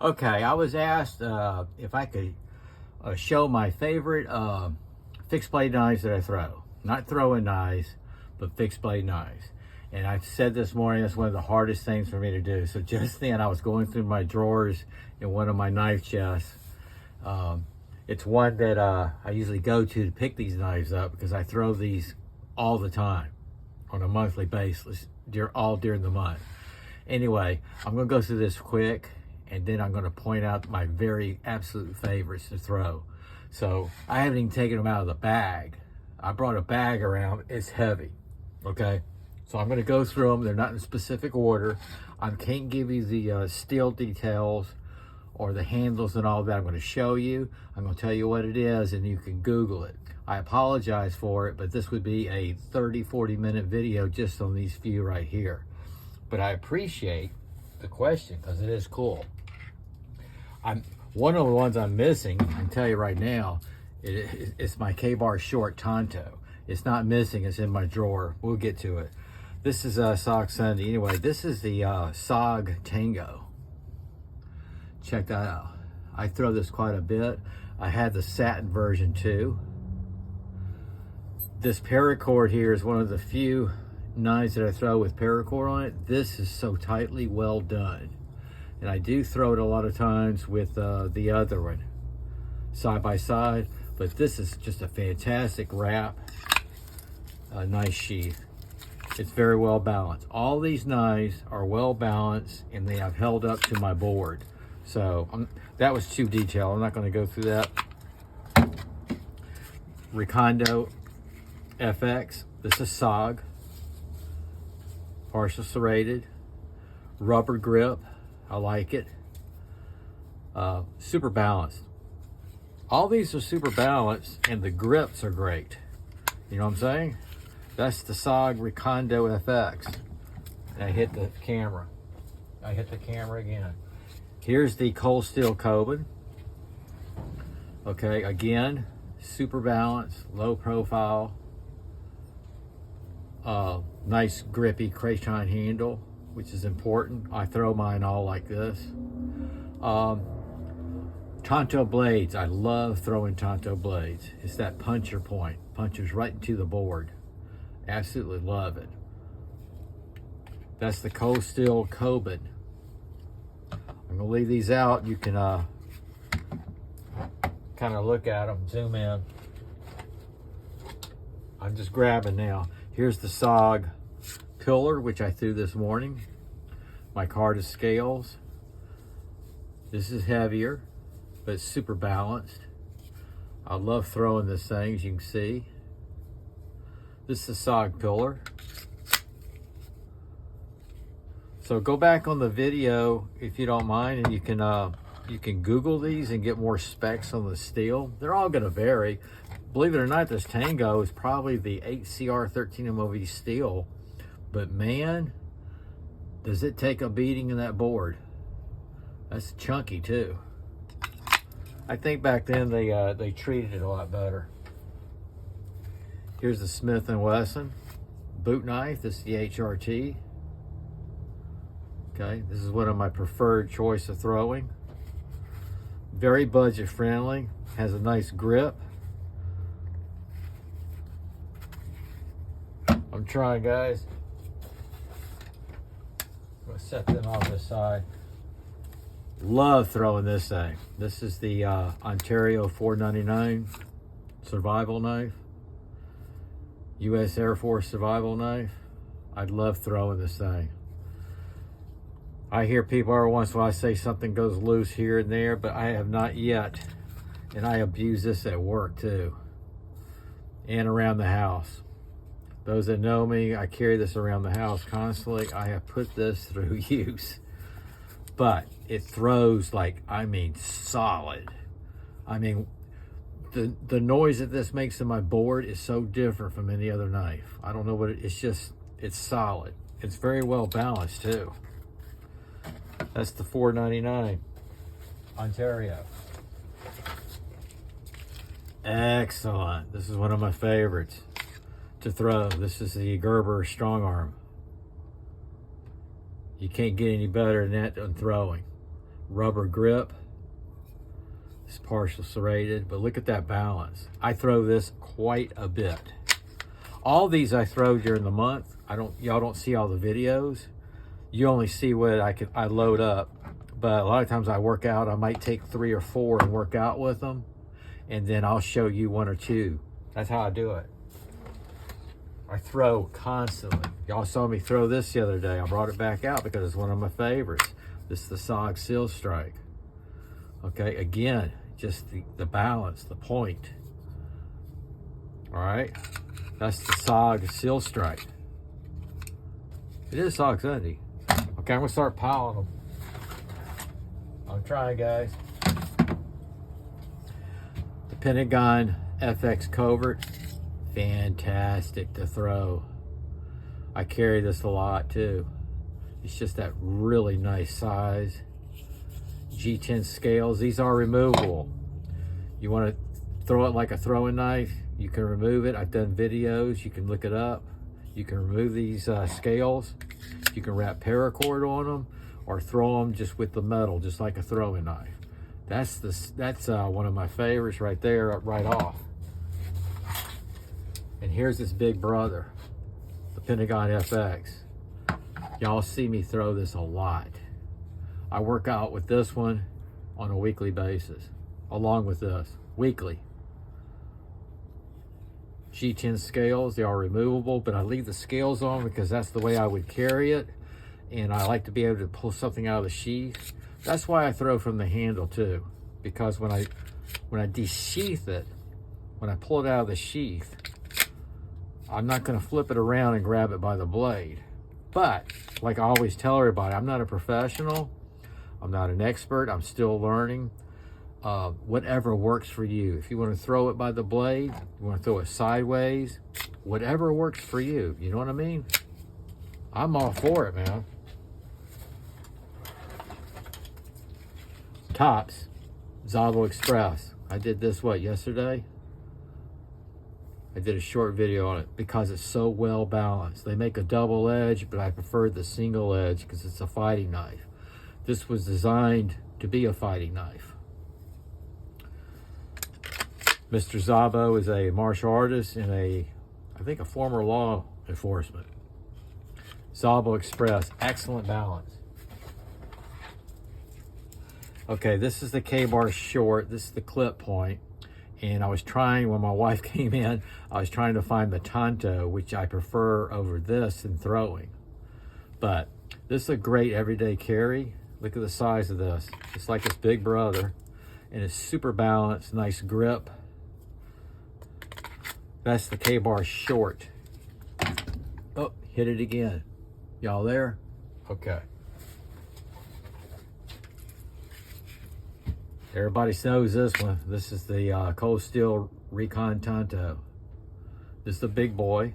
Okay, I was asked if I could show my favorite fixed blade knives that I throw. Not throwing knives, but fixed blade knives. And I said this morning, that's one of the hardest things for me to do. So just then I was going through my drawers in one of my knife chests. It's one that I usually go to pick these knives up because I throw these all the time on a monthly basis, all during the month. Anyway, I'm gonna go through this quick and then I'm gonna point out my very absolute favorites to throw. So I haven't even taken them out of the bag. I brought a bag around, it's heavy, okay? So I'm gonna go through them, they're not in specific order. I can't give you the steel details or the handles and all that. I'm gonna show you, I'm gonna tell you what it is and you can Google it. I apologize for it, but this would be a 30-40 minute video just on these few right here. But I appreciate the question because it is cool. One of the ones I'm missing, I can tell you right now, it's my Ka-Bar Short Tonto. It's not missing, it's in my drawer. We'll get to it. This is SOG Sunday. Anyway, this is the SOG Tango. Check that out. I throw this quite a bit. I had the satin version too. This paracord here is one of the few knives that I throw with paracord on it. This is so tightly well done. And I do throw it a lot of times with the other one, side by side, but this is just a fantastic wrap, a nice sheath. It's very well balanced. All these knives are well balanced and they have held up to my board. So that was too detailed. I'm not gonna go through that. Recondo FX, this is SOG, partial serrated, rubber grip, I like it. Super balanced. All these are super balanced and the grips are great. You know what I'm saying? That's the SOG Recondo FX. And I hit the camera. I hit the camera again. Here's the Cold Steel Coben. Okay, again, super balanced, low profile. Nice grippy Kraton handle, which is important. I throw mine all like this. Tonto blades, I love throwing Tonto blades. It's that puncher point, punches right into the board. Absolutely love it. That's the Cold Steel Coben. I'm gonna leave these out. You can kind of look at them, zoom in. I'm just grabbing now. Here's the SOG Pillar, which I threw this morning. My Carta scales. This is heavier, but it's super balanced. I love throwing this thing, as you can see. This is the SOG Pillar. So go back on the video if you don't mind, and you can Google these and get more specs on the steel. They're all gonna vary. Believe it or not, this Tango is probably the 8CR 13MOV steel, but man, does it take a beating in that board. That's chunky too. I think back then they treated it a lot better. Here's the Smith & Wesson boot knife. This is the HRT. Okay, this is one of my preferred choice of throwing. Very budget friendly, has a nice grip. I'm trying, guys. I'm gonna set them off the side. Love throwing this thing. This is the Ontario 499 survival knife. US Air Force survival knife. I love throwing this thing. I hear people every once in a while say something goes loose here and there, but I have not yet. And I abuse this at work too. And around the house. Those that know me, I carry this around the house constantly. I have put this through use. But it throws like, I mean, solid. I mean, the noise that this makes in my board is so different from any other knife. I don't know what it's just, it's solid. It's very well balanced too. That's the 499 Ontario. Excellent. This is one of my favorites to throw. This is the Gerber Strong Arm. You can't get any better than that on throwing. rubber grip. It's partial serrated, but look at that balance. I throw this quite a bit. All these I throw during the month. Y'all don't see all the videos. You only see what I load up. But a lot of times I work out, I might take 3 or 4 and work out with them. And then I'll show you 1 or 2. That's how I do it. I throw constantly. Y'all saw me throw this the other day. I brought it back out because it's one of my favorites. This is the SOG Seal Strike. Okay, again, just the balance, the point. All right, that's the SOG Seal Strike. It is SOG Sunday. Okay, I'm gonna start piling them. I'm trying, guys. The Pentagon FX Covert, fantastic to throw. I carry this a lot too. It's just that really nice size. G10 scales, these are removable. You want to throw it like a throwing knife, you can remove it. I've done videos, you can look it up. You can remove these scales. You can wrap paracord on them or throw them just with the metal, just like a throwing knife. That's one of my favorites right there, right off. And here's this big brother, the Pentagon FX. Y'all see me throw this a lot. I work out with this one on a weekly basis, along with this, weekly. G10 scales, they are removable, but I leave the scales on because that's the way I would carry it. And I like to be able to pull something out of the sheath. That's why I throw from the handle too, because when I desheath it, when I pull it out of the sheath, I'm not gonna flip it around and grab it by the blade. But like I always tell everybody, I'm not a professional. I'm not an expert. I'm still learning. Whatever works for you. If you want to throw it by the blade, you want to throw it sideways, whatever works for you. You know what I mean? I'm all for it, man. Tops, Zavo Express. I did this, yesterday? I did a short video on it because it's so well balanced. They make a double edge, but I prefer the single edge because it's a fighting knife. This was designed to be a fighting knife. Mr. Zavo is a martial artist and I think a former law enforcement. Zavo Express, excellent balance. Okay, this is the K-bar short. This is the clip point. And I was trying, when my wife came in, I was trying to find the Tanto, which I prefer over this in throwing. But this is a great everyday carry. Look at the size of this. It's like its big brother. And it's super balanced, nice grip. That's the K-bar short. Oh, hit it again. Y'all there? Okay. Everybody knows this one. This is the Cold Steel Recon Tanto. This is the big boy.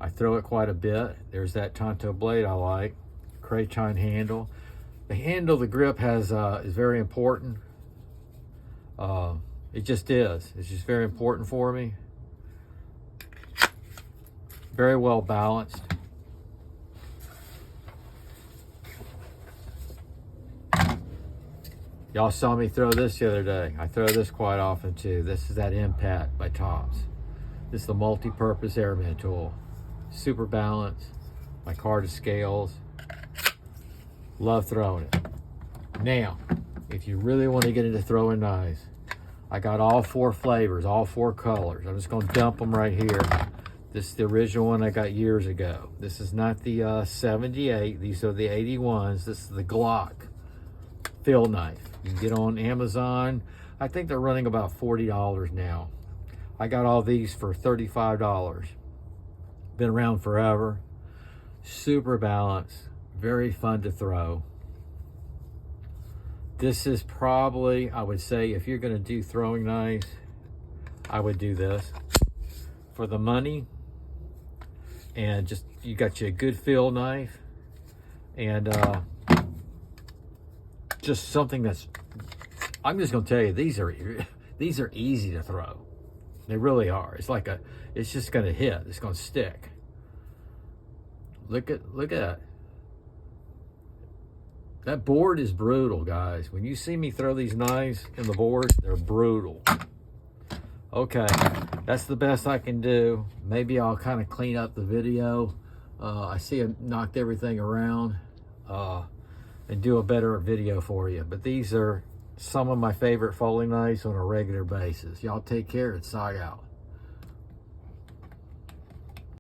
I throw it quite a bit. There's that Tanto blade I like. Kraton handle. The handle, the grip is very important. It just is. It's just very important for me. Very well balanced. Y'all saw me throw this the other day. I throw this quite often too. This is that Impact by Tops. This is the multi-purpose airman tool. Super balanced. My card of scales. Love throwing it. Now, if you really want to get into throwing knives, I got all 4 flavors, all 4 colors. I'm just going to dump them right here. This is the original one I got years ago. This is not the 78. These are the 81s. This is the Glock field knife. You can get on Amazon. I think they're running about $40 now. I got all these for $35. Been around forever. Super balanced. Very fun to throw. This is probably, I would say, if you're going to do throwing knives, I would do this. For the money, and just, you got you a good field knife, and just something that's, I'm just going to tell you, these are easy to throw. They really are. It's like it's just going to hit. It's going to stick. Look at that. That board is brutal, guys. When you see me throw these knives in the board, they're brutal. Okay, that's the best I can do. Maybe I'll kind of clean up the video. I see I knocked everything around and do a better video for you. But these are some of my favorite folding knives on a regular basis. Y'all take care. It's Sog out.